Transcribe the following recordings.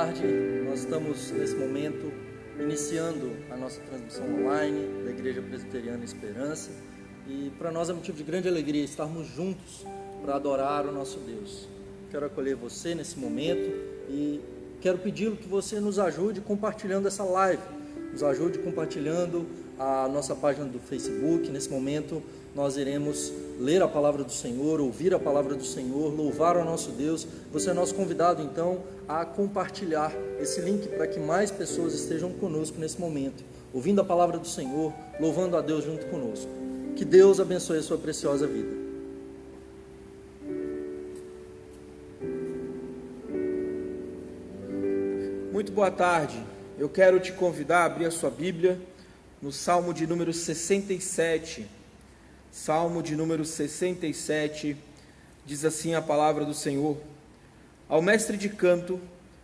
tarde. Nós estamos nesse momento iniciando a nossa transmissão online da Igreja Presbiteriana Esperança, e para nós é motivo de grande alegria estarmos juntos para adorar o nosso Deus. Quero acolher você nesse momento e quero pedi-lo que você nos ajude compartilhando essa live, nos ajude compartilhando a nossa página do Facebook. Nesse momento nós iremos ler a palavra do Senhor, ouvir a palavra do Senhor, louvar ao nosso Deus. Você é nosso convidado então a compartilhar esse link para que mais pessoas estejam conosco nesse momento, ouvindo a palavra do Senhor, louvando a Deus junto conosco. Que Deus abençoe a sua preciosa vida. Muito boa tarde. Eu quero te convidar a abrir a sua Bíblia no Salmo de número 67. Salmo de número 67, diz assim a palavra do Senhor: ao mestre de canto,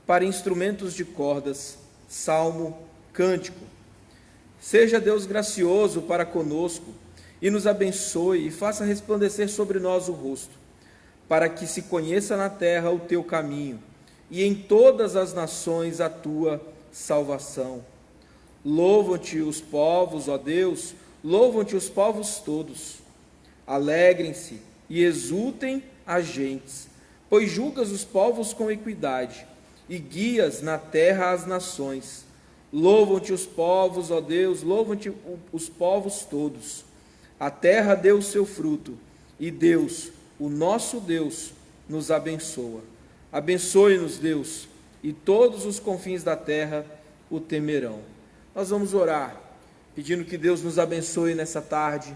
para instrumentos de cordas, salmo, cântico. Seja Deus gracioso para conosco, e nos abençoe, e faça resplandecer sobre nós o rosto, para que se conheça na terra o teu caminho, e em todas as nações a tua salvação. Louvam-te os povos, ó Deus, louvam-te os povos todos. Alegrem-se e exultem as gentes, pois julgas os povos com equidade, e guias na terra as nações. Louvam-te os povos, ó Deus, louvam-te os povos todos. A terra deu o seu fruto, e Deus, o nosso Deus, nos abençoa. Abençoe-nos, Deus, e todos os confins da terra o temerão. Nós vamos orar, pedindo que Deus nos abençoe nessa tarde,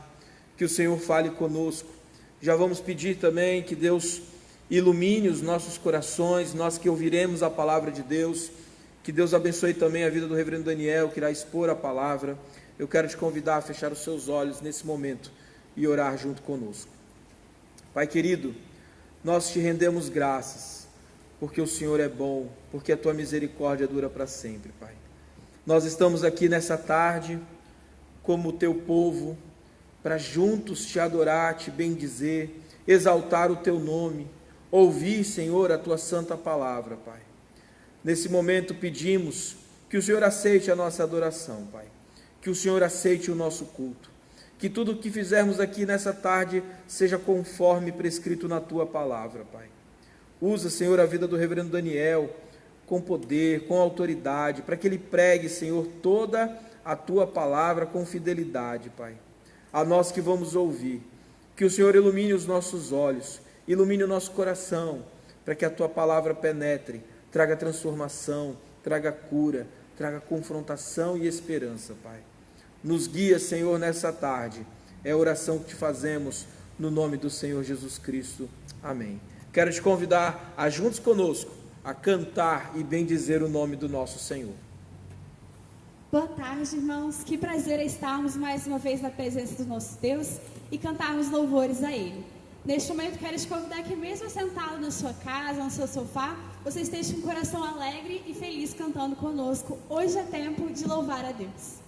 que o Senhor fale conosco. Já vamos pedir também que Deus ilumine os nossos corações, nós que ouviremos a palavra de Deus, que Deus abençoe também a vida do reverendo Daniel, que irá expor a palavra. Eu quero te convidar a fechar os seus olhos nesse momento e orar junto conosco. Pai querido, nós te rendemos graças, porque o Senhor é bom, porque a tua misericórdia dura para sempre, Pai. Nós estamos aqui nessa tarde, como teu povo, para juntos te adorar, te bendizer, exaltar o teu nome, ouvir, Senhor, a tua santa palavra, Pai. Nesse momento pedimos que o Senhor aceite a nossa adoração, Pai. Que o Senhor aceite o nosso culto, que tudo o que fizermos aqui nessa tarde seja conforme prescrito na Tua palavra, Pai. Usa, Senhor, a vida do reverendo Daniel com poder, com autoridade, para que ele pregue, Senhor, toda a Tua palavra com fidelidade, Pai. A nós que vamos ouvir, que o Senhor ilumine os nossos olhos, ilumine o nosso coração, para que a Tua palavra penetre, traga transformação, traga cura, traga confrontação e esperança, Pai. Nos guia, Senhor, nessa tarde. É a oração que te fazemos no nome do Senhor Jesus Cristo. Amém. Quero te convidar a juntos conosco a cantar e bendizer o nome do nosso Senhor. Boa tarde, irmãos. Que prazer estarmos mais uma vez na presença do nosso Deus e cantarmos louvores a Ele. Neste momento, quero te convidar que, mesmo sentado na sua casa, no seu sofá, você esteja com o coração alegre e feliz cantando conosco. Hoje é tempo de louvar a Deus.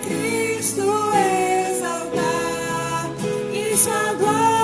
Cristo exaltar, e sua glória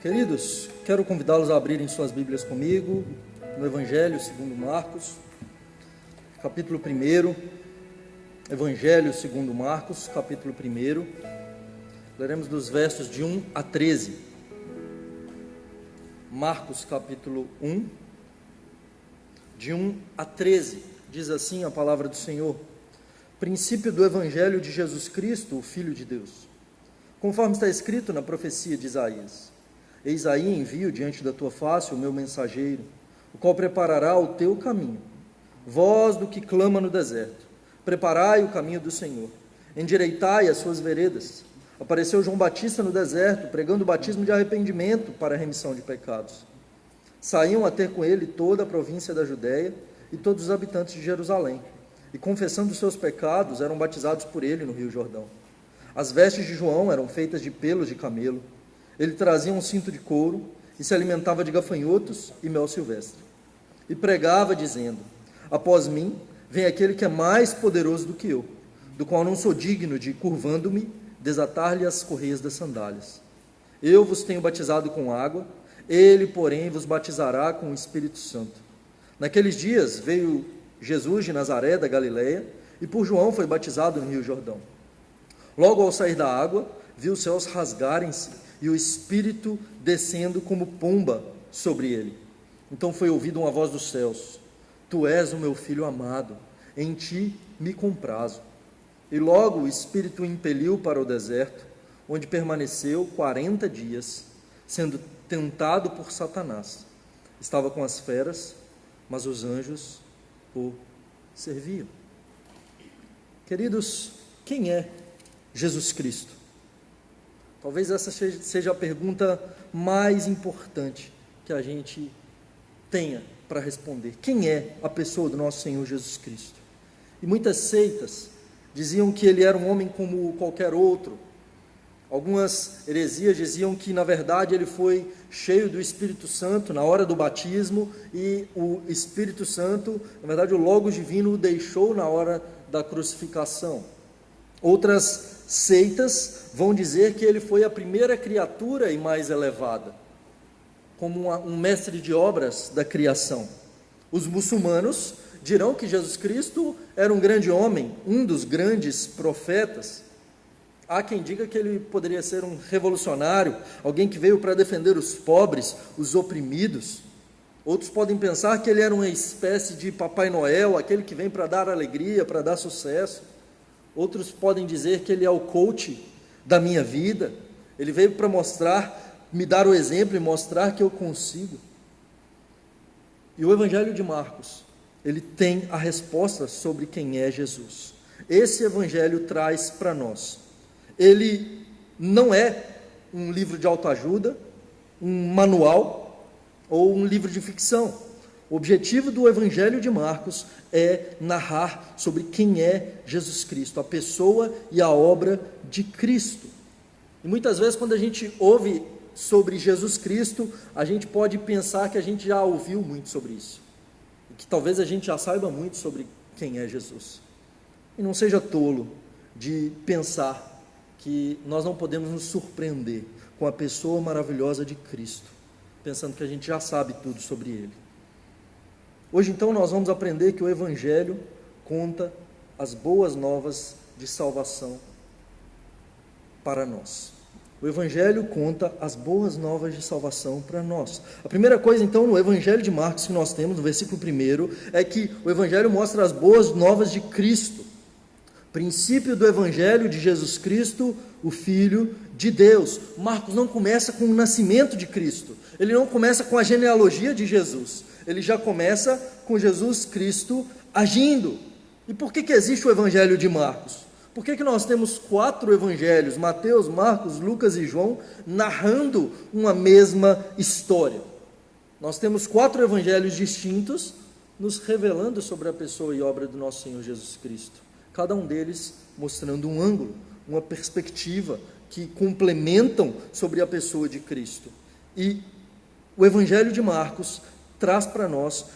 Queridos, quero convidá-los a abrirem suas Bíblias comigo no Evangelho segundo Marcos, capítulo 1. Evangelho segundo Marcos, capítulo 1. Leremos dos versos de 1 a 13. Marcos, capítulo 1, de 1 a 13. Diz assim a palavra do Senhor: princípio do Evangelho de Jesus Cristo, o Filho de Deus. Conforme está escrito na profecia de Isaías: eis aí envio diante da tua face o meu mensageiro, o qual preparará o teu caminho. Voz do que clama no deserto: preparai o caminho do Senhor, endireitai as suas veredas. Apareceu João Batista no deserto, pregando o batismo de arrependimento para a remissão de pecados. Saíam a ter com ele toda a província da Judéia e todos os habitantes de Jerusalém, e confessando os seus pecados, eram batizados por ele no Rio Jordão. As vestes de João eram feitas de pelos de camelo. Ele trazia um cinto de couro e se alimentava de gafanhotos e mel silvestre. E pregava, dizendo: após mim vem aquele que é mais poderoso do que eu, do qual não sou digno de, curvando-me, desatar-lhe as correias das sandálias. Eu vos tenho batizado com água, ele, porém, vos batizará com o Espírito Santo. Naqueles dias veio Jesus de Nazaré, da Galileia, e por João foi batizado no Rio Jordão. Logo ao sair da água, viu os céus rasgarem-se e o Espírito descendo como pomba sobre ele. Então foi ouvida uma voz dos céus: tu és o meu filho amado, em ti me comprazo. E logo o Espírito o impeliu para o deserto, onde permaneceu 40 dias, sendo tentado por Satanás. Estava com as feras, mas os anjos o serviam. Queridos, quem é Jesus Cristo? Talvez essa seja a pergunta mais importante que a gente tenha para responder. Quem é a pessoa do nosso Senhor Jesus Cristo? E muitas seitas diziam que ele era um homem como qualquer outro. Algumas heresias diziam que, na verdade, ele foi cheio do Espírito Santo na hora do batismo e o Espírito Santo, na verdade, o Logos divino o deixou na hora da crucificação. Outras seitas vão dizer que ele foi a primeira criatura e mais elevada, como um mestre de obras da criação. Os muçulmanos dirão que Jesus Cristo era um grande homem, um dos grandes profetas. Há quem diga que ele poderia ser um revolucionário, alguém que veio para defender os pobres, os oprimidos. Outros podem pensar que ele era uma espécie de Papai Noel, aquele que vem para dar alegria, para dar sucesso. Outros podem dizer que ele é o coach da minha vida, ele veio para mostrar, me dar o exemplo e mostrar que eu consigo. E o Evangelho de Marcos, ele tem a resposta sobre quem é Jesus. Esse Evangelho traz para nós. Ele não é um livro de autoajuda, um manual ou um livro de ficção. O objetivo do Evangelho de Marcos é narrar sobre quem é Jesus Cristo, a pessoa e a obra de Cristo. E muitas vezes, quando a gente ouve sobre Jesus Cristo, a gente pode pensar que a gente já ouviu muito sobre isso, e que talvez a gente já saiba muito sobre quem é Jesus. E não seja tolo de pensar que nós não podemos nos surpreender com a pessoa maravilhosa de Cristo, pensando que a gente já sabe tudo sobre Ele. Hoje, então, nós vamos aprender que o Evangelho conta as boas novas de salvação para nós. O Evangelho conta as boas novas de salvação para nós. A primeira coisa, então, no Evangelho de Marcos que nós temos, no versículo 1, é que o Evangelho mostra as boas novas de Cristo. Princípio do Evangelho de Jesus Cristo, o Filho de Deus. Marcos não começa com o nascimento de Cristo. Ele não começa com a genealogia de Jesus. Ele já começa com Jesus Cristo agindo. E por que existe o Evangelho de Marcos? Por que nós temos 4 evangelhos, Mateus, Marcos, Lucas e João, narrando uma mesma história? Nós temos 4 evangelhos distintos, nos revelando sobre a pessoa e obra do nosso Senhor Jesus Cristo. Cada um deles mostrando um ângulo, uma perspectiva que complementam sobre a pessoa de Cristo. E o Evangelho de Marcos traz para nós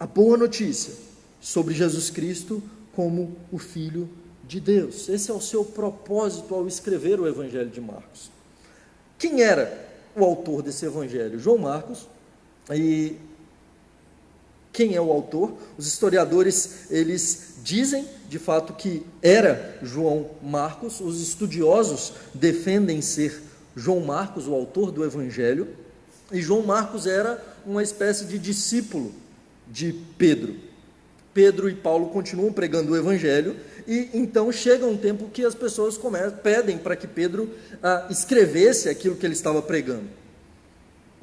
a boa notícia sobre Jesus Cristo como o Filho de Deus. Esse é o seu propósito ao escrever o Evangelho de Marcos. Quem era o autor desse evangelho? João Marcos. E quem é o autor? Os historiadores, eles dizem, de fato, que era João Marcos. Os estudiosos defendem ser João Marcos, o autor do evangelho. E João Marcos era uma espécie de discípulo de Pedro. Pedro e Paulo continuam pregando o evangelho, e então chega um tempo que as pessoas pedem para que Pedro escrevesse aquilo que ele estava pregando.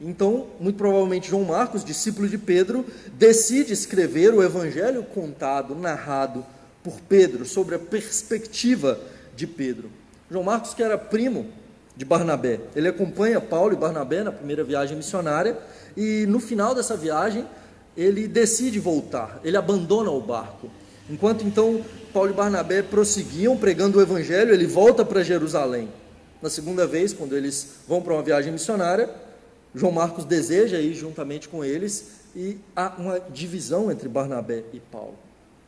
Então, muito provavelmente João Marcos, discípulo de Pedro, decide escrever o evangelho contado, narrado por Pedro, sobre a perspectiva de Pedro. João Marcos, que era primo de Barnabé, ele acompanha Paulo e Barnabé na primeira viagem missionária, e no final dessa viagem ele decide voltar, ele abandona o barco. Enquanto então Paulo e Barnabé prosseguiam pregando o evangelho, ele volta para Jerusalém. Na segunda vez, quando eles vão para uma viagem missionária, João Marcos deseja ir juntamente com eles, e há uma divisão entre Barnabé e Paulo,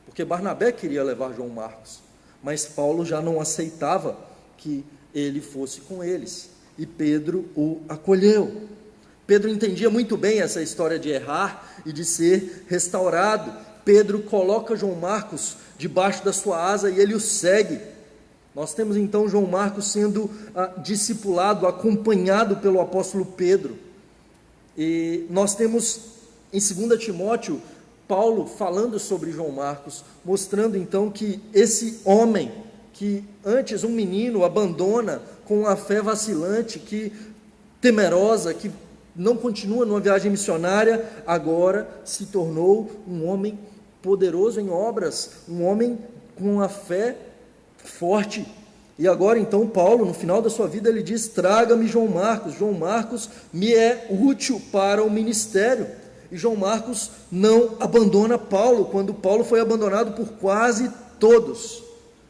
porque Barnabé queria levar João Marcos, mas Paulo já não aceitava que ele fosse com eles, e Pedro o acolheu. Pedro entendia muito bem essa história de errar e de ser restaurado. Pedro coloca João Marcos debaixo da sua asa e ele o segue. Nós temos então João Marcos sendo discipulado, acompanhado pelo apóstolo Pedro. E nós temos em 2 Timóteo, Paulo falando sobre João Marcos, mostrando então que esse homem, que antes um menino, abandona com uma fé vacilante, que temerosa, que não continua numa viagem missionária, agora se tornou um homem poderoso em obras, um homem com uma fé forte. E agora então Paulo, no final da sua vida, ele diz: traga-me João Marcos me é útil para o ministério. E João Marcos não abandona Paulo, quando Paulo foi abandonado por quase todos.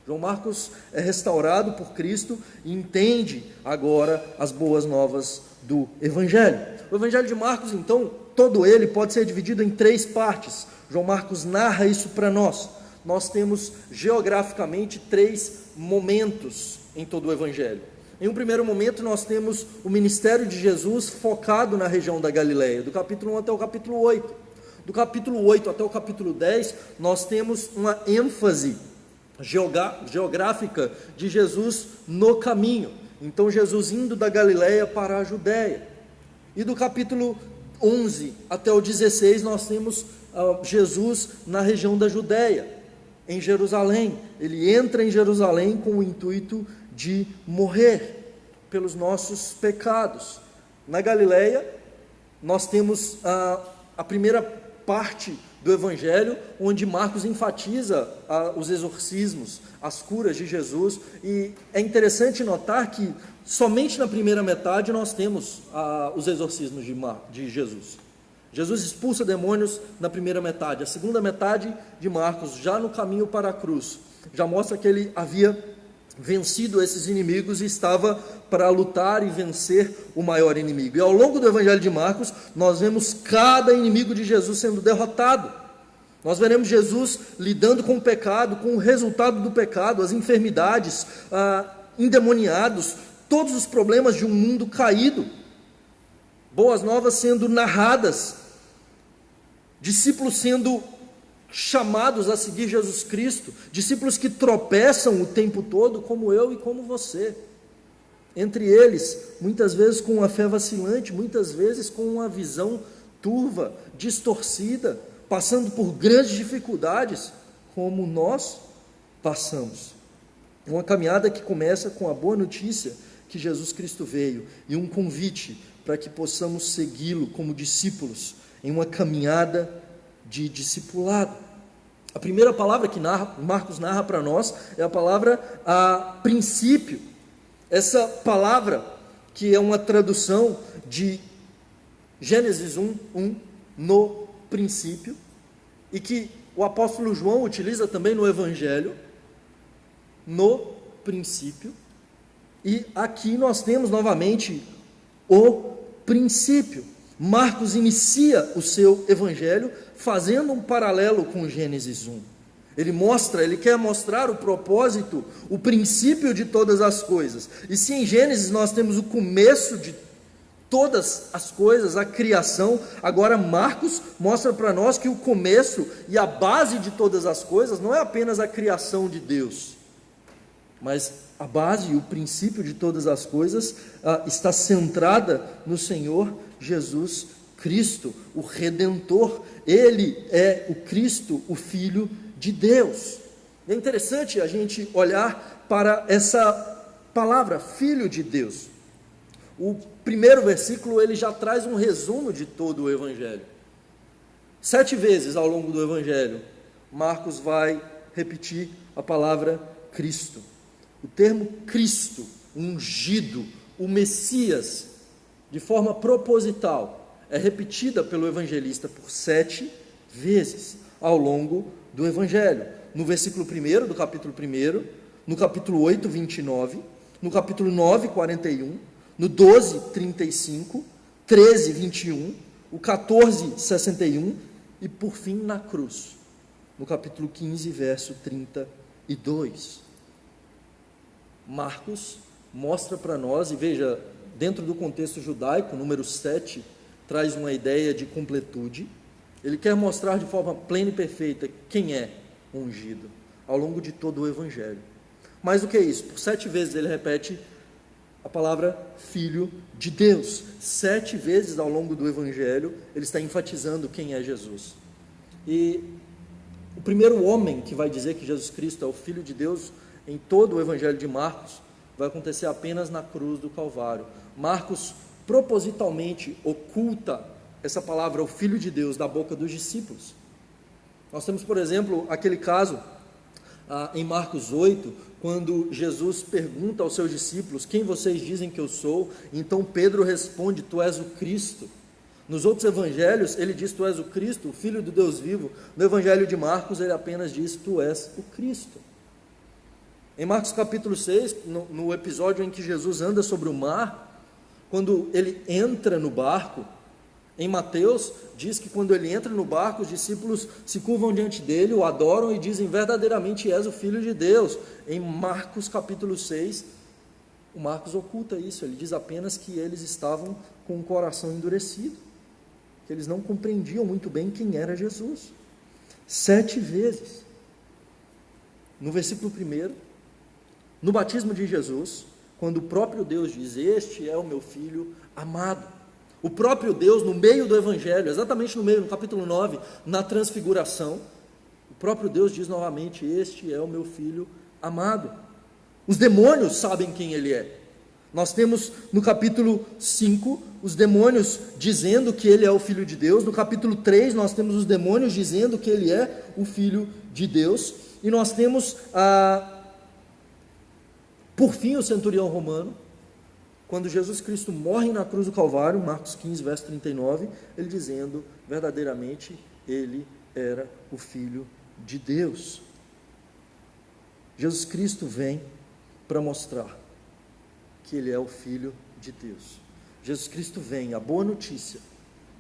João Marcos é restaurado por Cristo e entende agora as boas novas do Evangelho. O Evangelho de Marcos, então, todo ele pode ser dividido em 3 partes. João Marcos narra isso para nós. Nós temos geograficamente 3 momentos em todo o Evangelho. Em um primeiro momento, nós temos o ministério de Jesus focado na região da Galileia, do capítulo 1 até o capítulo 8. Do capítulo 8 até o capítulo 10, nós temos uma ênfase geográfica de Jesus no caminho. Então Jesus indo da Galileia para a Judéia. E do capítulo 11 até o 16 nós temos Jesus na região da Judéia, em Jerusalém. Ele entra em Jerusalém com o intuito de morrer pelos nossos pecados. Na Galileia nós temos a primeira parte do Evangelho, onde Marcos enfatiza os exorcismos, as curas de Jesus, e é interessante notar que somente na primeira metade nós temos os exorcismos de Jesus. Jesus expulsa demônios na primeira metade. A segunda metade de Marcos, já no caminho para a cruz, já mostra que ele havia vencido esses inimigos e estava para lutar e vencer o maior inimigo. E ao longo do Evangelho de Marcos, nós vemos cada inimigo de Jesus sendo derrotado. Nós veremos Jesus lidando com o pecado, com o resultado do pecado, as enfermidades, endemoniados, todos os problemas de um mundo caído. Boas novas sendo narradas, discípulos sendo chamados a seguir Jesus Cristo, discípulos que tropeçam o tempo todo, como eu e como você. Entre eles, muitas vezes com uma fé vacilante, muitas vezes com uma visão turva, distorcida, passando por grandes dificuldades, como nós passamos. Uma caminhada que começa com a boa notícia que Jesus Cristo veio, e um convite para que possamos segui-lo como discípulos, em uma caminhada de discipulado. A primeira palavra que Marcos narra para nós é a palavra princípio. Essa palavra, que é uma tradução de Gênesis 1, no princípio, e que o apóstolo João utiliza também no Evangelho, no princípio. E aqui nós temos novamente o princípio. Marcos inicia o seu evangelho fazendo um paralelo com Gênesis 1. Ele quer mostrar o propósito, o princípio de todas as coisas. E se em Gênesis nós temos o começo de todas as coisas, a criação. Agora Marcos mostra para nós que o começo e a base de todas as coisas não é apenas a criação de Deus, mas a base e o princípio de todas as coisas está centrada no Senhor Jesus Cristo, o Redentor. Ele é o Cristo, o Filho de Deus. É interessante a gente olhar para essa palavra, Filho de Deus. O primeiro versículo, ele já traz um resumo de todo o Evangelho. 7 vezes ao longo do Evangelho, Marcos vai repetir a palavra Cristo. O termo Cristo, ungido, o Messias, de forma proposital, é repetida pelo evangelista por 7 vezes ao longo do Evangelho. No versículo 1 do capítulo 1, no capítulo 8, 29, no capítulo 9, 41, no 12, 35, 13, 21, o 14, 61 e por fim na cruz, no capítulo 15, verso 32. Marcos mostra para nós, e veja, dentro do contexto judaico, número 7 traz uma ideia de completude. Ele quer mostrar de forma plena e perfeita quem é ungido ao longo de todo o Evangelho. Mais do que isso, por 7 vezes ele repete a palavra Filho de Deus. 7 vezes ao longo do Evangelho ele está enfatizando quem é Jesus. E o primeiro homem que vai dizer que Jesus Cristo é o Filho de Deus em todo o Evangelho de Marcos vai acontecer apenas na cruz do Calvário. Marcos propositalmente oculta essa palavra, o Filho de Deus, da boca dos discípulos. Nós temos, por exemplo, aquele caso em Marcos 8, quando Jesus pergunta aos seus discípulos: quem vocês dizem que eu sou? Então Pedro responde: tu és o Cristo. Nos outros evangelhos ele diz: tu és o Cristo, o Filho do Deus vivo. No evangelho de Marcos ele apenas diz: tu és o Cristo. Em Marcos capítulo 6, no episódio em que Jesus anda sobre o mar, quando ele entra no barco, em Mateus, diz que quando ele entra no barco, os discípulos se curvam diante dele, o adoram e dizem: verdadeiramente és o Filho de Deus. Em Marcos capítulo 6, o Marcos oculta isso, ele diz apenas que eles estavam com o coração endurecido, que eles não compreendiam muito bem quem era Jesus. 7 vezes. No versículo 1, no batismo de Jesus, quando o próprio Deus diz: este é o meu Filho amado. O próprio Deus, no meio do Evangelho, exatamente no meio, no capítulo 9, na transfiguração, o próprio Deus diz novamente: este é o meu Filho amado. Os demônios sabem quem ele é. Nós temos no capítulo 5, os demônios dizendo que ele é o Filho de Deus. No capítulo 3, nós temos os demônios dizendo que ele é o Filho de Deus. E nós temos, por fim, o centurião romano, quando Jesus Cristo morre na cruz do Calvário, Marcos 15, verso 39, ele dizendo: verdadeiramente ele era o Filho de Deus. Jesus Cristo vem para mostrar que ele é o Filho de Deus. Jesus Cristo vem, a boa notícia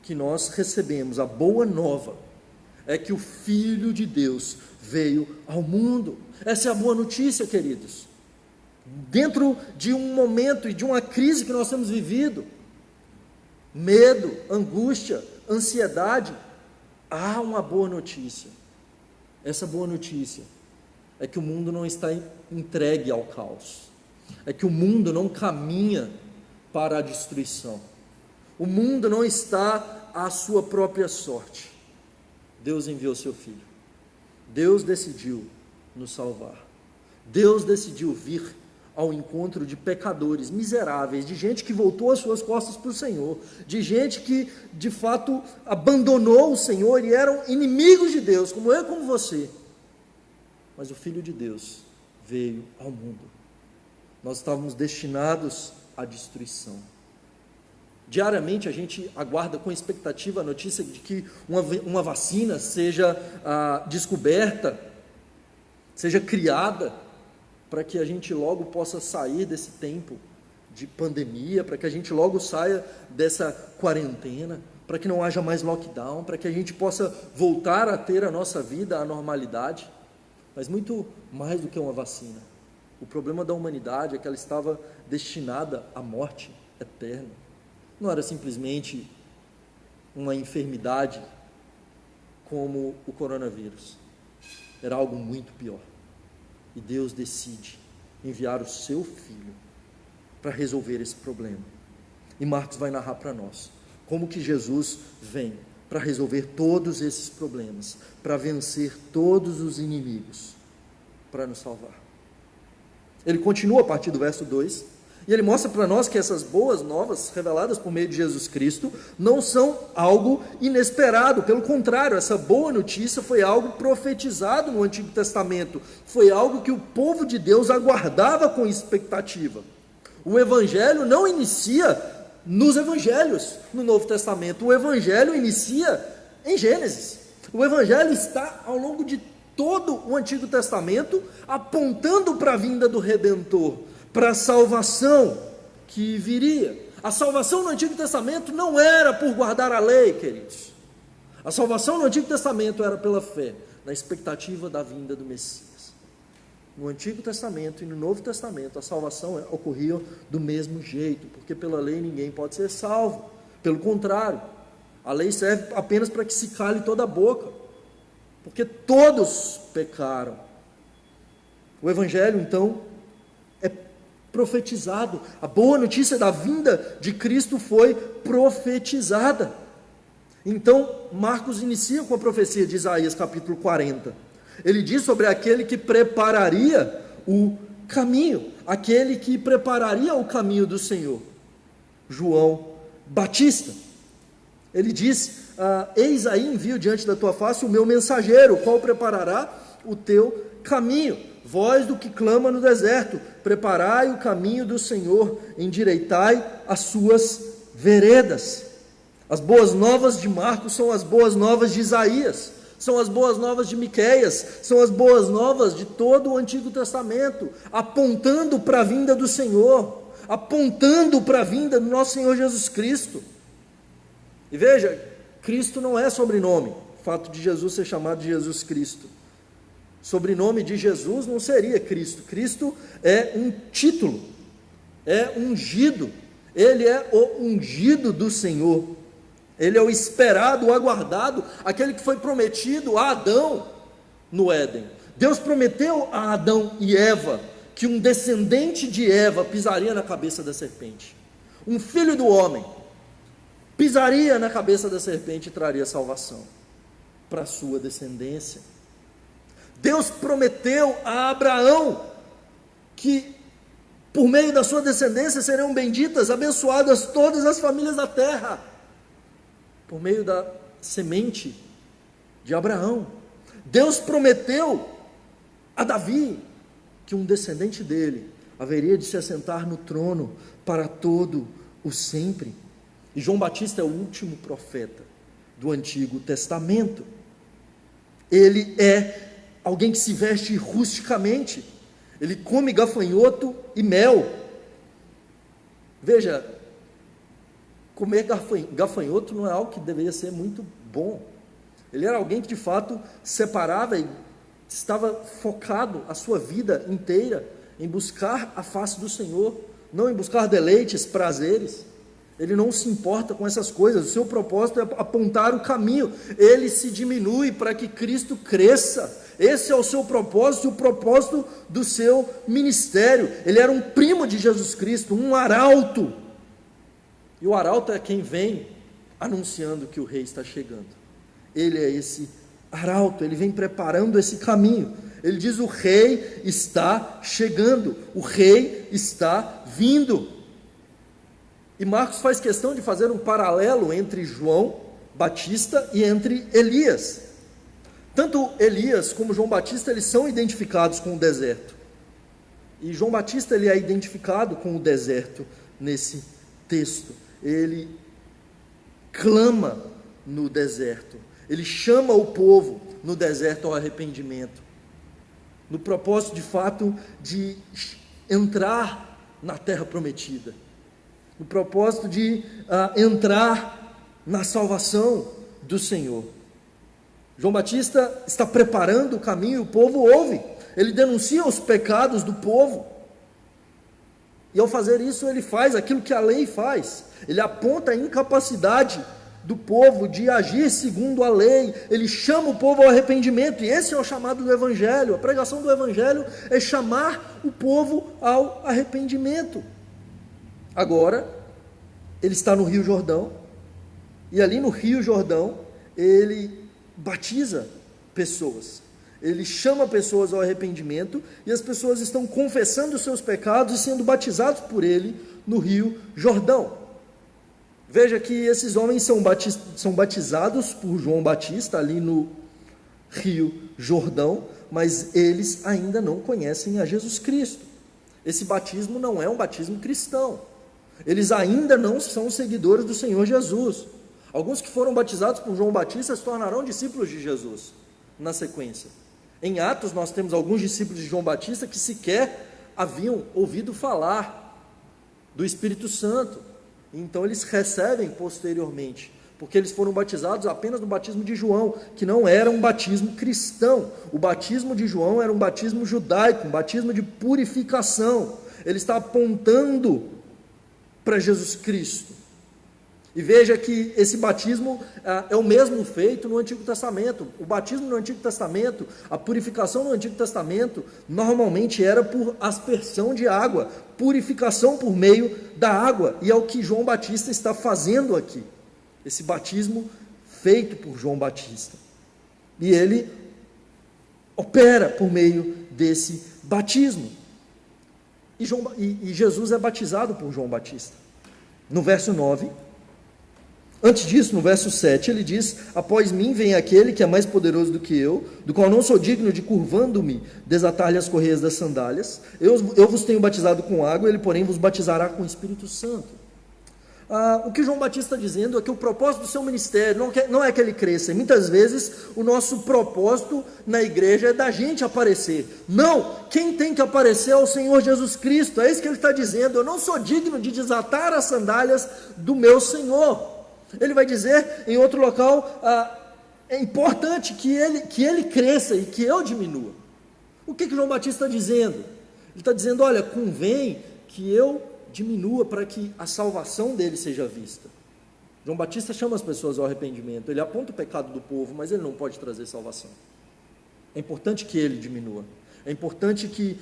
que nós recebemos, a boa nova, é que o Filho de Deus veio ao mundo. Essa é a boa notícia, queridos. Dentro de um momento e de uma crise que nós temos vivido, medo, angústia, ansiedade, há uma boa notícia. Essa boa notícia é que o mundo não está entregue ao caos, é que o mundo não caminha para a destruição, o mundo não está à sua própria sorte. Deus enviou seu Filho, Deus decidiu nos salvar, Deus decidiu vir ao encontro de pecadores miseráveis, de gente que voltou as suas costas para o Senhor, de gente que de fato abandonou o Senhor e eram inimigos de Deus, como eu e como você. Mas o Filho de Deus veio ao mundo. Nós estávamos destinados à destruição. Diariamente a gente aguarda com expectativa a notícia de que uma vacina seja descoberta, seja criada, para que a gente logo possa sair desse tempo de pandemia, para que a gente logo saia dessa quarentena, para que não haja mais lockdown, para que a gente possa voltar a ter a nossa vida à normalidade. Mas muito mais do que uma vacina, o problema da humanidade é que ela estava destinada à morte eterna. não era simplesmente uma enfermidade como o coronavírus. Era algo muito pior. E Deus decide enviar o seu Filho para resolver esse problema. E Marcos vai narrar para nós como que Jesus vem para resolver todos esses problemas, para vencer todos os inimigos, para nos salvar. Ele continua a partir do verso 2, e ele mostra para nós que essas boas novas reveladas por meio de Jesus Cristo não são algo inesperado, pelo contrário, essa boa notícia foi algo profetizado no Antigo Testamento, foi algo que o povo de Deus aguardava com expectativa. O Evangelho não inicia nos Evangelhos, no Novo Testamento, o Evangelho inicia em Gênesis. O Evangelho está ao longo de todo o Antigo Testamento, apontando para a vinda do Redentor, para a salvação que viria. A salvação no Antigo Testamento não era por guardar a lei, queridos. A salvação no Antigo Testamento era pela fé, na expectativa da vinda do Messias. No Antigo Testamento e no Novo Testamento, a salvação ocorria do mesmo jeito, porque pela lei ninguém pode ser salvo. Pelo contrário, a lei serve apenas para que se cale toda a boca, porque todos pecaram. O Evangelho, então, é profetizado. A boa notícia da vinda de Cristo foi profetizada. Então, Marcos inicia com a profecia de Isaías, capítulo 40. Ele diz sobre aquele que prepararia o caminho, aquele que prepararia o caminho do Senhor, João Batista. Ele diz: eis aí envio diante da tua face o meu mensageiro, o qual preparará o teu caminho. Voz do que clama no deserto, preparai o caminho do Senhor, endireitai as suas veredas. As boas novas de Marcos são as boas novas de Isaías, são as boas novas de Miqueias, são as boas novas de todo o Antigo Testamento, apontando para a vinda do Senhor, apontando para a vinda do nosso Senhor Jesus Cristo. E veja, Cristo não é sobrenome, o fato de Jesus ser chamado de Jesus Cristo. Sobrenome de Jesus não seria Cristo. Cristo é um título, é ungido, ele é o ungido do Senhor. Ele é o esperado, o aguardado, aquele que foi prometido a Adão no Éden. Deus prometeu a Adão e Eva que um descendente de Eva pisaria na cabeça da serpente. Um filho do homem pisaria na cabeça da serpente e traria salvação para a sua descendência. Deus prometeu a Abraão que por meio da sua descendência serão benditas, abençoadas todas as famílias da terra, por meio da semente de Abraão. Deus prometeu a Davi que um descendente dele haveria de se assentar no trono para todo o sempre. E João Batista é o último profeta do Antigo Testamento. Ele é alguém que se veste rusticamente, ele come gafanhoto e mel. Veja, comer gafanhoto não é algo que deveria ser muito bom. Ele era alguém que de fato separava e estava focado a sua vida inteira em buscar a face do Senhor, não em buscar deleites, prazeres. Ele não se importa com essas coisas, o seu propósito é apontar o caminho, ele se diminui para que Cristo cresça. Esse é o seu propósito, o propósito do seu ministério. Ele era um primo de Jesus Cristo, um arauto. E o arauto é quem vem anunciando que o rei está chegando. Ele é esse arauto, ele vem preparando esse caminho. Ele diz: o rei está chegando, o rei está vindo. E Marcos faz questão de fazer um paralelo entre João Batista e entre Elias. Tanto Elias como João Batista, eles são identificados com o deserto. E João Batista, ele é identificado com o deserto nesse texto. Ele clama no deserto, ele chama o povo no deserto ao arrependimento, no propósito de fato de entrar na terra prometida, no propósito de entrar na salvação do Senhor. João Batista está preparando o caminho, o povo ouve, ele denuncia os pecados do povo, E ao fazer isso, ele faz aquilo que a lei faz. Ele aponta a incapacidade do povo de agir segundo a lei. Ele chama o povo ao arrependimento. E esse é o chamado do Evangelho. A pregação do Evangelho é chamar o povo ao arrependimento. Agora, ele está no Rio Jordão. E ali no Rio Jordão, ele batiza pessoas. Ele chama pessoas ao arrependimento e as pessoas estão confessando os seus pecados e sendo batizados por ele no Rio Jordão. Veja que esses homens são batizados por João Batista ali no Rio Jordão, mas eles ainda não conhecem a Jesus Cristo. Esse batismo não é um batismo cristão. Eles ainda não são seguidores do Senhor Jesus. Alguns que foram batizados por João Batista se tornarão discípulos de Jesus na sequência. Em Atos, nós temos alguns discípulos de João Batista que sequer haviam ouvido falar do Espírito Santo. Então, eles recebem posteriormente, porque eles foram batizados apenas no batismo de João, que não era um batismo cristão. O batismo de João era um batismo judaico, um batismo de purificação. Ele está apontando para Jesus Cristo. E veja que esse batismo é o mesmo feito no Antigo Testamento. O batismo no Antigo Testamento, a purificação no Antigo Testamento, normalmente era por aspersão de água, purificação por meio da água. E é o que João Batista está fazendo aqui. Esse batismo feito por João Batista. E ele opera por meio desse batismo. E Jesus é batizado por João Batista. No verso 9... Antes disso, no verso 7, ele diz: após mim vem aquele que é mais poderoso do que eu, do qual não sou digno de, curvando-me, desatar-lhe as correias das sandálias. Eu vos tenho batizado com água, ele, porém, vos batizará com o Espírito Santo. O que João Batista está dizendo é que o propósito do seu ministério não é que ele cresça. E muitas vezes o nosso propósito na igreja é da gente aparecer. Não, quem tem que aparecer é o Senhor Jesus Cristo. É isso que ele está dizendo. Eu não sou digno de desatar as sandálias do meu Senhor. Ele vai dizer em outro local, é importante que ele cresça e que eu diminua. O que João Batista está dizendo? Ele está dizendo, olha, convém que eu diminua para que a salvação dele seja vista. João Batista chama as pessoas ao arrependimento, ele aponta o pecado do povo, mas ele não pode trazer salvação. É importante que ele diminua, é importante que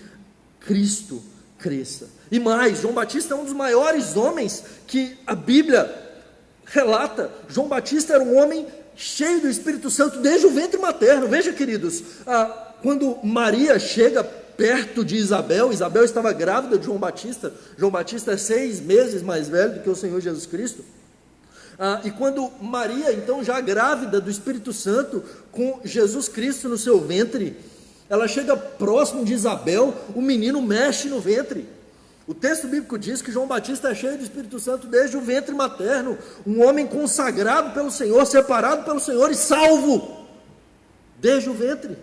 Cristo cresça. E mais, João Batista é um dos maiores homens que a Bíblia relata. João Batista era um homem cheio do Espírito Santo desde o ventre materno. Veja, queridos, quando Maria chega perto de Isabel estava grávida de João Batista. João Batista é 6 meses mais velho do que o Senhor Jesus Cristo. E quando Maria, então, já grávida do Espírito Santo, com Jesus Cristo no seu ventre, ela chega próximo de Isabel, o menino mexe no ventre. O texto bíblico diz que João Batista é cheio do Espírito Santo desde o ventre materno, um homem consagrado pelo Senhor, separado pelo Senhor e salvo desde o ventre.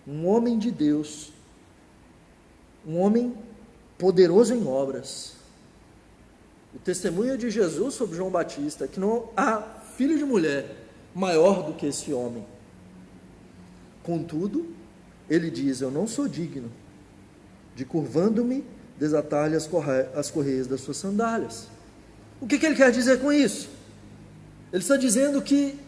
Um homem de Deus, um homem poderoso em obras. O testemunho de Jesus sobre João Batista é que não há filho de mulher maior do que esse homem. Contudo, ele diz: eu não sou digno de, curvando-me, desatar-lhe as correias das suas sandálias. O que ele quer dizer com isso? Ele está dizendo que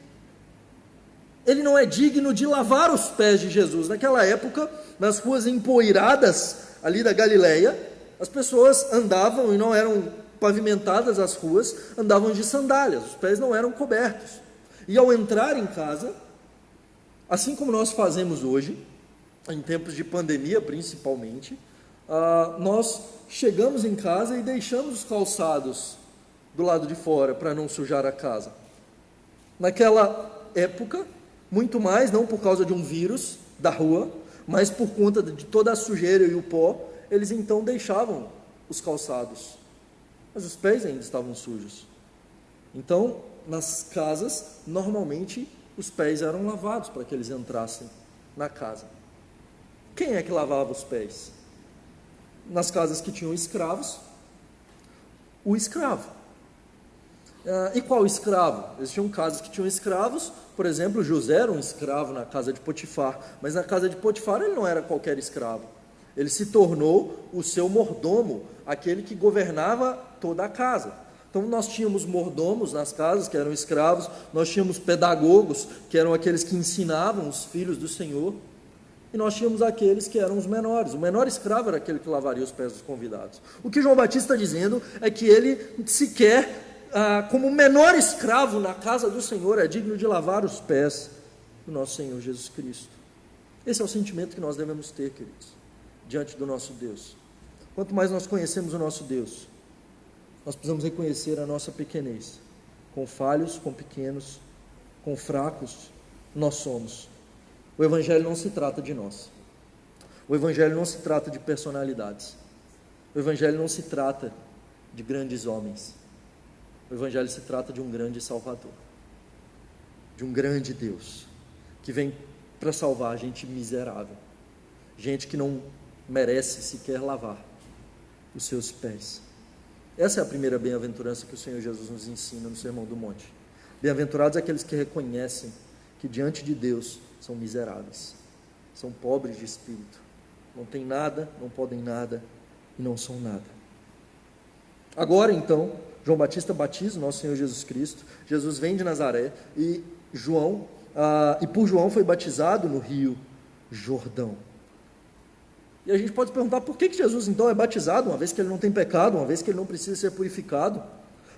ele não é digno de lavar os pés de Jesus. Naquela época, nas ruas empoeiradas ali da Galileia, as pessoas andavam, e não eram pavimentadas as ruas, andavam de sandálias, os pés não eram cobertos. E ao entrar em casa, assim como nós fazemos hoje, em tempos de pandemia principalmente, nós chegamos em casa e deixamos os calçados do lado de fora para não sujar a casa. Naquela época, muito mais, não por causa de um vírus da rua, mas por conta de toda a sujeira e o pó, eles então deixavam os calçados, mas os pés ainda estavam sujos. Então, nas casas, normalmente, os pés eram lavados para que eles entrassem na casa. Quem é que lavava os pés? Nas casas que tinham escravos, o escravo. E qual escravo? Existiam casas que tinham escravos, por exemplo, José era um escravo na casa de Potifar, mas na casa de Potifar ele não era qualquer escravo, Ele se tornou o seu mordomo, aquele que governava toda a casa. Então nós tínhamos mordomos nas casas, que eram escravos, nós tínhamos pedagogos, que eram aqueles que ensinavam os filhos do Senhor, e nós tínhamos aqueles que eram os menores. O menor escravo era aquele que lavaria os pés dos convidados. O que João Batista está dizendo é que ele sequer, como o menor escravo na casa do Senhor, é digno de lavar os pés do nosso Senhor Jesus Cristo. Esse é o sentimento que nós devemos ter, queridos, diante do nosso Deus. Quanto mais nós conhecemos o nosso Deus, nós precisamos reconhecer a nossa pequenez. Com falhos, com pequenos, com fracos, nós somos. O Evangelho não se trata de nós. O Evangelho não se trata de personalidades. O Evangelho não se trata de grandes homens. O Evangelho se trata de um grande Salvador, de um grande Deus, que vem para salvar gente miserável, gente que não merece sequer lavar os seus pés. Essa é a primeira bem-aventurança que o Senhor Jesus nos ensina no Sermão do Monte. Bem-aventurados aqueles que reconhecem que diante de Deus são miseráveis, são pobres de espírito, não têm nada, não podem nada e não são nada. Agora então, João Batista batiza o nosso Senhor Jesus Cristo. Jesus vem de Nazaré e por João foi batizado no Rio Jordão. E a gente pode perguntar por que Jesus então é batizado, uma vez que ele não tem pecado, uma vez que ele não precisa ser purificado.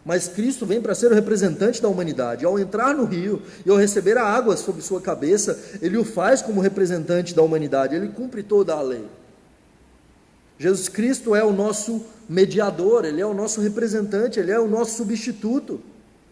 Mas Cristo vem para ser o representante da humanidade. Ao entrar no rio e ao receber a água sobre sua cabeça, ele o faz como representante da humanidade, ele cumpre toda a lei. Jesus Cristo é o nosso mediador, ele é o nosso representante, ele é o nosso substituto.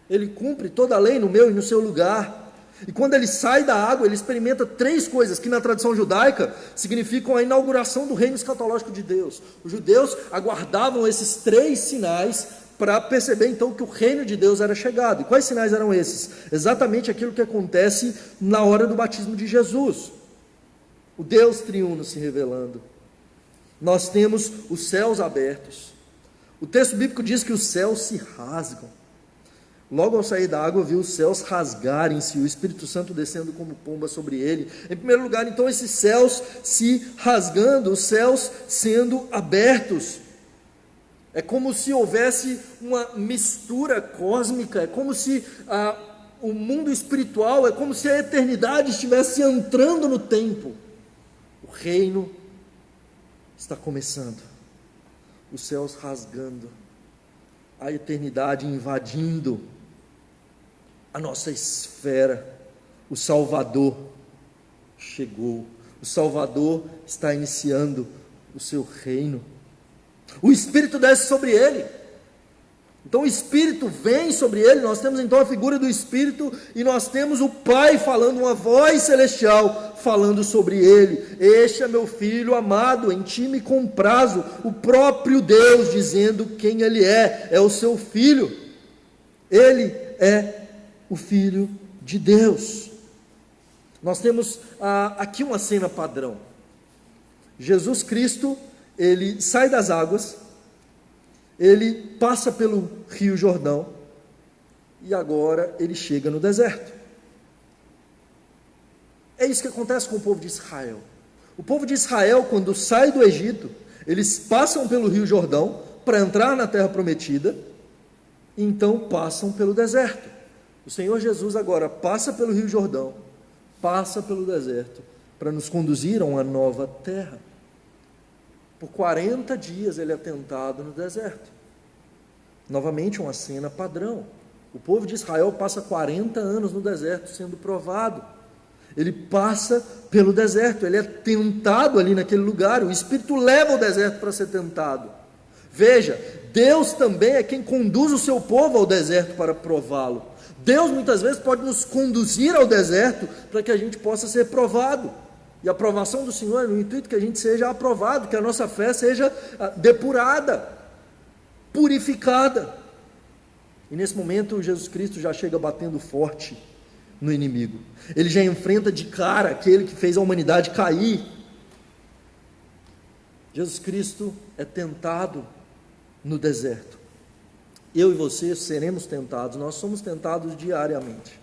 Ele cumpre toda a lei no meu e no seu lugar. E quando ele sai da água, ele experimenta 3 coisas que na tradição judaica significam a inauguração do reino escatológico de Deus. Os judeus aguardavam esses 3 sinais para perceber então que o reino de Deus era chegado. E quais sinais eram esses? Exatamente aquilo que acontece na hora do batismo de Jesus. O Deus triuno se revelando. Nós temos os céus abertos. O texto bíblico diz que os céus se rasgam. Logo ao sair da água, viu os céus rasgarem-se, o Espírito Santo descendo como pomba sobre ele. Em primeiro lugar, então, esses céus se rasgando, os céus sendo abertos. É como se houvesse uma mistura cósmica, é como se o mundo espiritual, é como se a eternidade estivesse entrando no tempo. O reino está começando, os céus rasgando, a eternidade invadindo a nossa esfera. O Salvador chegou, o Salvador está iniciando o seu reino. O Espírito desce sobre ele. Então o Espírito vem sobre ele. Nós temos então a figura do Espírito e nós temos o Pai falando, uma voz celestial falando sobre ele. Este é meu filho amado, em ti me comprazo. O próprio Deus dizendo quem ele é o seu filho. Ele é o Filho de Deus. Nós temos aqui uma cena padrão. Jesus Cristo, ele sai das águas, ele passa pelo Rio Jordão e agora ele chega no deserto. É isso que acontece com o povo de Israel. O povo de Israel, quando sai do Egito, eles passam pelo Rio Jordão para entrar na terra prometida e então passam pelo deserto. O Senhor Jesus agora passa pelo Rio Jordão, passa pelo deserto para nos conduzir a uma nova terra. Por 40 dias ele é tentado no deserto. Novamente uma cena padrão. O povo de Israel passa 40 anos no deserto sendo provado. Ele passa pelo deserto, ele é tentado ali naquele lugar. O Espírito leva o deserto para ser tentado. Veja, Deus também é quem conduz o seu povo ao deserto para prová-lo. Deus muitas vezes pode nos conduzir ao deserto para que a gente possa ser provado. E a aprovação do Senhor é no intuito que a gente seja aprovado, que a nossa fé seja depurada, purificada. E nesse momento Jesus Cristo já chega batendo forte no inimigo. Ele já enfrenta de cara aquele que fez a humanidade cair. Jesus Cristo é tentado no deserto. Eu e você seremos tentados, nós somos tentados diariamente.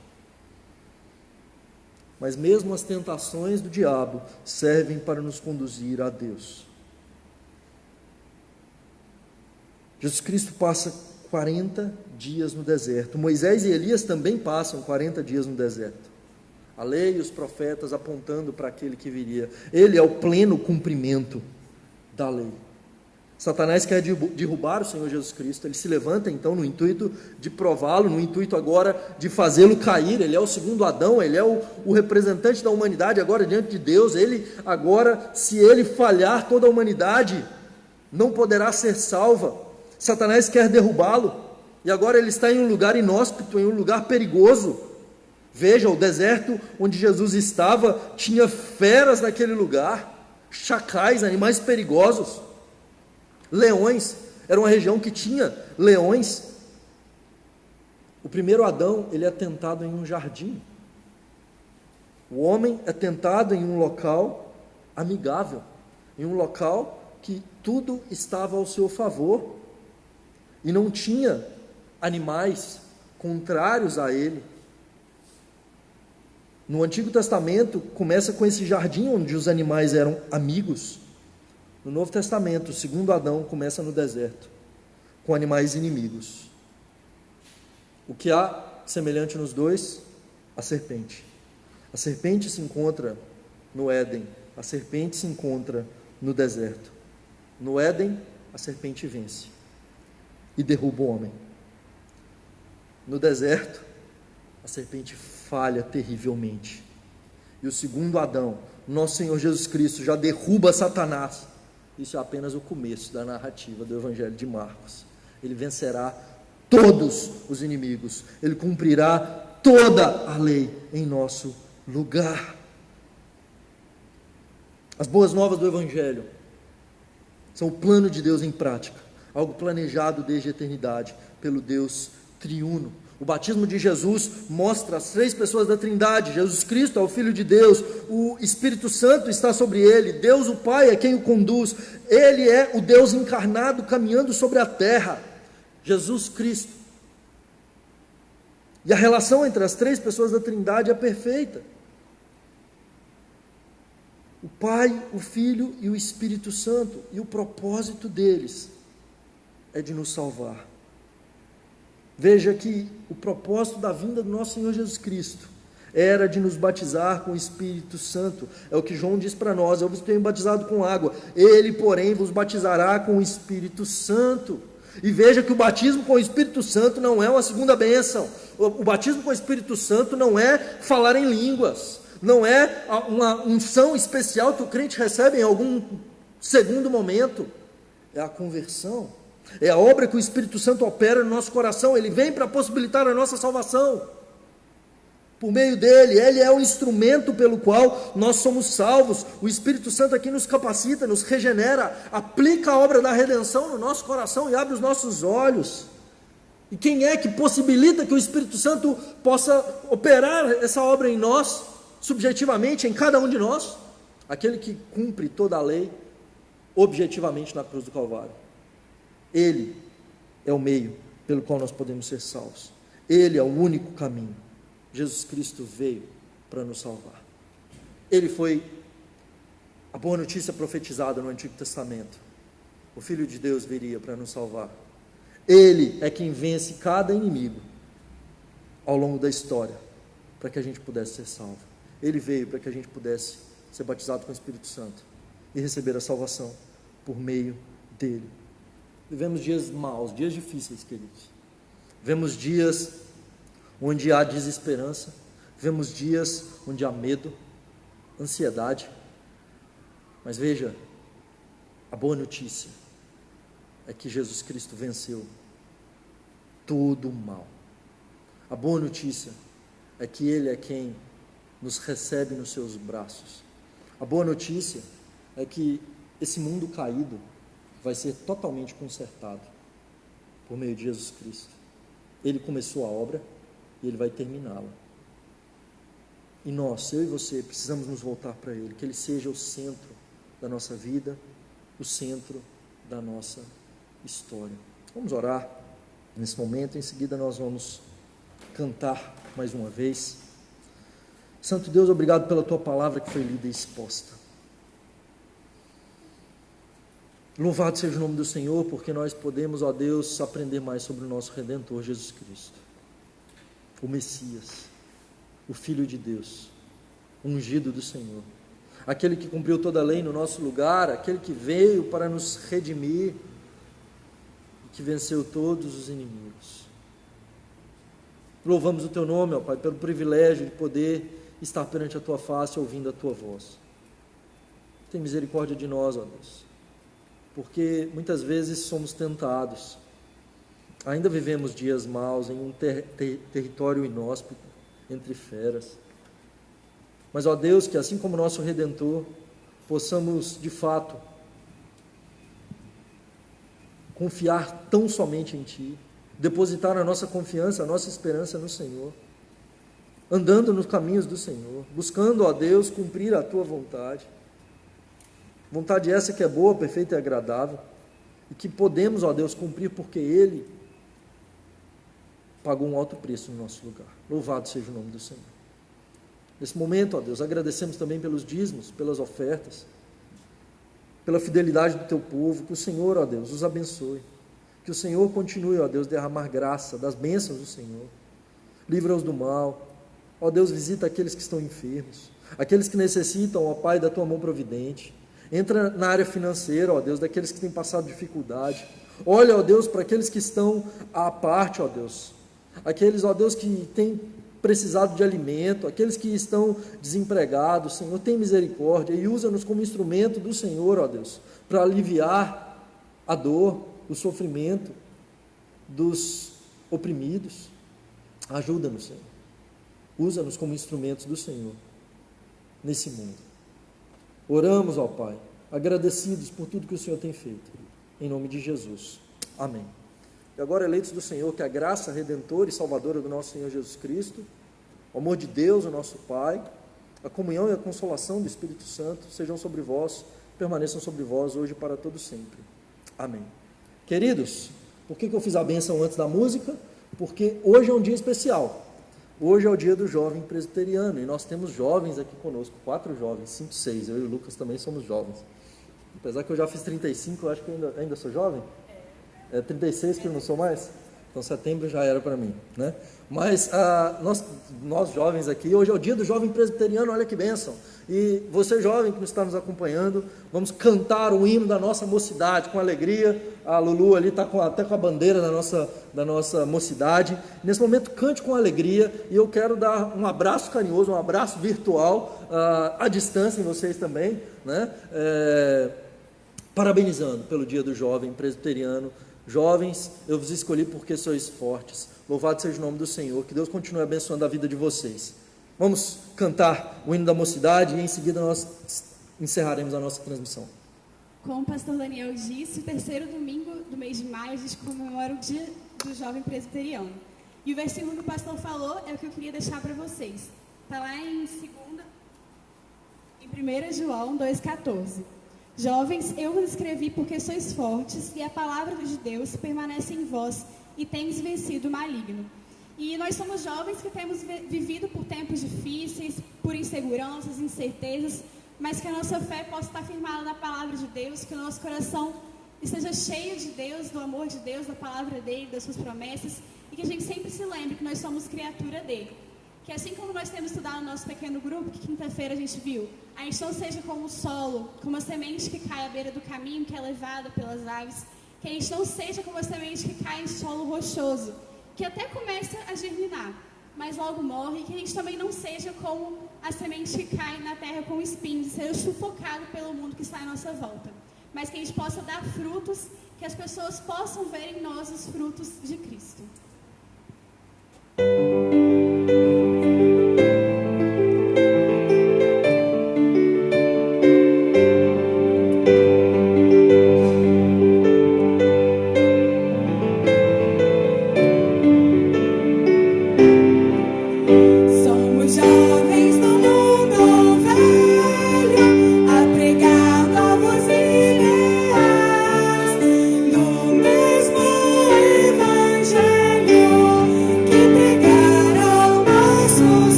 Mas mesmo as tentações do diabo servem para nos conduzir a Deus. Jesus Cristo passa 40 dias no deserto. Moisés e Elias também passam 40 dias no deserto. A lei e os profetas apontando para aquele que viria. Ele é o pleno cumprimento da lei. Satanás quer derrubar o Senhor Jesus Cristo. Ele se levanta então no intuito de prová-lo, no intuito agora de fazê-lo cair. Ele é o segundo Adão, ele é o representante da humanidade agora diante de Deus. Ele agora, se ele falhar, toda a humanidade não poderá ser salva. Satanás quer derrubá-lo, e agora ele está em um lugar inóspito, em um lugar perigoso. Veja, o deserto onde Jesus estava tinha feras naquele lugar, chacais, animais perigosos, leões. Era uma região que tinha leões. O primeiro Adão, ele é tentado em um jardim. O homem é tentado em um local amigável, em um local que tudo estava ao seu favor, e não tinha animais contrários a ele. No Antigo Testamento começa com esse jardim onde os animais eram amigos. No Novo Testamento, o segundo Adão começa no deserto, com animais inimigos. O que há semelhante nos dois? A serpente. A serpente se encontra no Éden, a serpente se encontra no deserto. No Éden, a serpente vence e derruba o homem. No deserto, a serpente falha terrivelmente. E o segundo Adão, nosso Senhor Jesus Cristo, já derruba Satanás. Isso é apenas o começo da narrativa do Evangelho de Marcos. Ele vencerá todos os inimigos. Ele cumprirá toda a lei em nosso lugar. As boas novas do Evangelho são o plano de Deus em prática, algo planejado desde a eternidade pelo Deus triuno. O batismo de Jesus mostra as três pessoas da Trindade. Jesus Cristo é o Filho de Deus, o Espírito Santo está sobre ele, Deus o Pai é quem o conduz, ele é o Deus encarnado caminhando sobre a terra, Jesus Cristo. E a relação entre as três pessoas da Trindade é perfeita. O Pai, o Filho e o Espírito Santo, e o propósito deles é de nos salvar. Veja que o propósito da vinda do nosso Senhor Jesus Cristo era de nos batizar com o Espírito Santo. É o que João diz para nós: eu vos tenho batizado com água, ele, porém, vos batizará com o Espírito Santo. E veja que o batismo com o Espírito Santo não é uma segunda bênção. O batismo com o Espírito Santo não é falar em línguas, não é uma unção especial que o crente recebe em algum segundo momento. É a conversão, é a obra que o Espírito Santo opera no nosso coração. Ele vem para possibilitar a nossa salvação. Por meio dele, ele é o instrumento pelo qual nós somos salvos. O Espírito Santo aqui nos capacita, nos regenera, aplica a obra da redenção no nosso coração e abre os nossos olhos. E quem é que possibilita que o Espírito Santo possa operar essa obra em nós, subjetivamente, em cada um de nós? Aquele que cumpre toda a lei, objetivamente na cruz do Calvário. Ele é o meio pelo qual nós podemos ser salvos. Ele é o único caminho. Jesus Cristo veio para nos salvar. Ele foi a boa notícia profetizada no Antigo Testamento. O Filho de Deus viria para nos salvar. Ele é quem vence cada inimigo ao longo da história, para que a gente pudesse ser salvo. Ele veio para que a gente pudesse ser batizado com o Espírito Santo e receber a salvação por meio dele. Vivemos dias maus, dias difíceis, queridos. Vivemos dias onde há desesperança, vivemos dias onde há medo, ansiedade. Mas veja, a boa notícia é que Jesus Cristo venceu todo o mal. A boa notícia é que Ele é quem nos recebe nos seus braços. A boa notícia é que esse mundo caído vai ser totalmente consertado por meio de Jesus Cristo. Ele começou a obra e Ele vai terminá-la. E nós, eu e você, precisamos nos voltar para Ele, que Ele seja o centro da nossa vida, o centro da nossa história. Vamos orar nesse momento, em seguida nós vamos cantar mais uma vez. Santo Deus, obrigado pela Tua palavra que foi lida e exposta. Louvado seja o nome do Senhor, porque nós podemos, ó Deus, aprender mais sobre o nosso Redentor Jesus Cristo, o Messias, o Filho de Deus, o ungido do Senhor, aquele que cumpriu toda a lei no nosso lugar, aquele que veio para nos redimir e que venceu todos os inimigos. Louvamos o Teu nome, ó Pai, pelo privilégio de poder estar perante a Tua face, ouvindo a Tua voz. Tem misericórdia de nós, ó Deus, porque muitas vezes somos tentados, ainda vivemos dias maus em um território inóspito, entre feras, mas ó Deus, que assim como nosso Redentor, possamos de fato confiar tão somente em Ti, depositar a nossa confiança, a nossa esperança no Senhor, andando nos caminhos do Senhor, buscando, ó Deus, cumprir a Tua vontade, vontade essa que é boa, perfeita e agradável, e que podemos, ó Deus, cumprir porque Ele pagou um alto preço no nosso lugar. Louvado seja o nome do Senhor. Nesse momento, ó Deus, agradecemos também pelos dízimos, pelas ofertas, pela fidelidade do Teu povo, que o Senhor, ó Deus, os abençoe, que o Senhor continue, ó Deus, derramar graça das bênçãos do Senhor, livra-os do mal, ó Deus, visita aqueles que estão enfermos, aqueles que necessitam, ó Pai, da Tua mão providente, entra na área financeira, ó Deus, daqueles que têm passado dificuldade, olha, ó Deus, para aqueles que estão à parte, ó Deus, aqueles, ó Deus, que têm precisado de alimento, aqueles que estão desempregados, Senhor, tem misericórdia e usa-nos como instrumento do Senhor, ó Deus, para aliviar a dor, o sofrimento dos oprimidos. Ajuda-nos, Senhor, usa-nos como instrumentos do Senhor nesse mundo. Oramos, ó Pai, agradecidos por tudo que o Senhor tem feito, em nome de Jesus, amém. E agora, eleitos do Senhor, que a graça redentora e salvadora do nosso Senhor Jesus Cristo, o amor de Deus, o nosso Pai, a comunhão e a consolação do Espírito Santo sejam sobre vós, permaneçam sobre vós hoje e para todo sempre. Amém. Queridos, por que eu fiz a bênção antes da música? Porque hoje é um dia especial. Hoje é o dia do jovem presbiteriano e nós temos jovens aqui conosco, 4 jovens, 5, 6, eu e o Lucas também somos jovens. Apesar que eu já fiz 35, eu acho que eu ainda sou jovem. É 36 que eu não sou mais? Então setembro já era para mim, né? Mas nós jovens aqui, hoje é o dia do jovem presbiteriano, olha que bênção. E você jovem que está nos acompanhando, vamos cantar o hino da nossa mocidade com alegria. A Lulu ali está até com a bandeira da nossa mocidade. Nesse momento cante com alegria e eu quero dar um abraço carinhoso, um abraço virtual à distância em vocês também, né? Parabenizando pelo dia do jovem presbiteriano. Jovens, eu vos escolhi porque sois fortes. Louvado seja o nome do Senhor. Que Deus continue abençoando a vida de vocês. Vamos cantar o hino da mocidade e em seguida nós encerraremos a nossa transmissão. Como o pastor Daniel disse, o terceiro domingo do mês de maio a gente comemora o dia do jovem presbiteriano. E o versículo que o pastor falou é o que eu queria deixar para vocês. Está lá em 1 João 2,14. Jovens, eu vos escrevi porque sois fortes e a palavra de Deus permanece em vós e tendes vencido o maligno. E nós somos jovens que temos vivido por tempos difíceis, por inseguranças, incertezas, mas que a nossa fé possa estar firmada na palavra de Deus, que o nosso coração esteja cheio de Deus, do amor de Deus, da palavra dele, das suas promessas, e que a gente sempre se lembre que nós somos criatura dele. Que assim como nós temos estudado no nosso pequeno grupo, que quinta-feira a gente viu, a gente não seja como o solo, como a semente que cai à beira do caminho, que é levada pelas aves, que a gente não seja como a semente que cai em solo rochoso, que até começa a germinar, mas logo morre, e que a gente também não seja como a semente que cai na terra com espinhos, e seja sufocado pelo mundo que está à nossa volta, mas que a gente possa dar frutos, que as pessoas possam ver em nós os frutos de Cristo. Que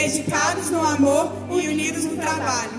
dedicados no amor e unidos no trabalho.